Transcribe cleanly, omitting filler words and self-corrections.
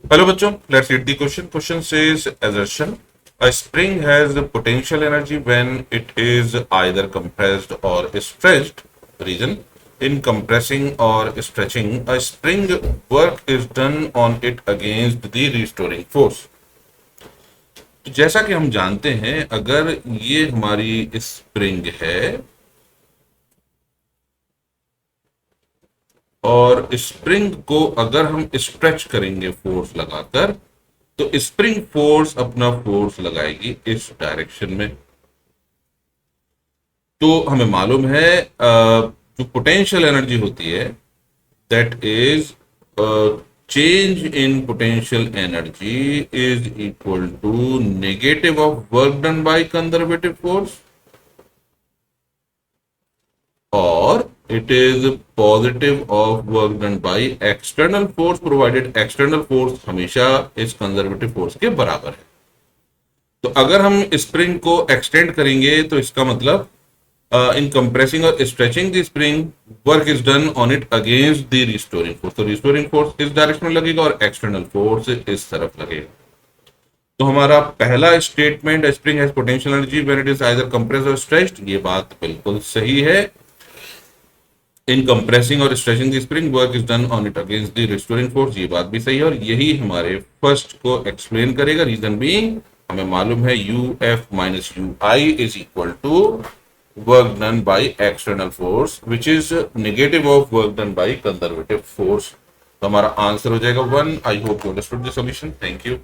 Hello bachcho, let's read the question. Question says assertion. A spring has potential energy when it is either compressed or stretched. Reason. In compressing or stretching, a spring work is done on it against the restoring force. तो जैसा कि हम जानते हैं, अगर ये हमारी spring है और स्प्रिंग को अगर हम स्ट्रेच करेंगे फोर्स लगाकर, तो स्प्रिंग फोर्स अपना फोर्स लगाएगी इस डायरेक्शन में। तो हमें मालूम है जो पोटेंशियल एनर्जी होती है that is change in potential energy is equal to negative of work done by conservative force, और it is positive of work done by external force provided external force हमेशा इस कंजर्वेटिव फोर्स के बराबर है। तो अगर हम स्प्रिंग को एक्सटेंड करेंगे तो इसका मतलब इन कंप्रेसिंग और stretching the spring work is done on it against the restoring force. तो रिस्टोरिंग फोर्स इस डायरेक्शन में लगेगा और एक्सटर्नल फोर्स इस तरफ लगेगा। तो हमारा पहला statement spring has potential energy when it is either compressed और स्ट्रेच्ड, ये बात बिल्कुल सही है। इन कंप्रेसिंग और stretching the spring work is done on it against the restoring force, ये बात भी सही है और यही हमारे फर्स्ट को एक्सप्लेन करेगा। रीजन बीइंग हमें मालूम है U F minus U I is equal to work done by external force which is negative of work done by conservative force. तो हमारा आंसर हो जाएगा 1। I hope you understood the solution. Thank you.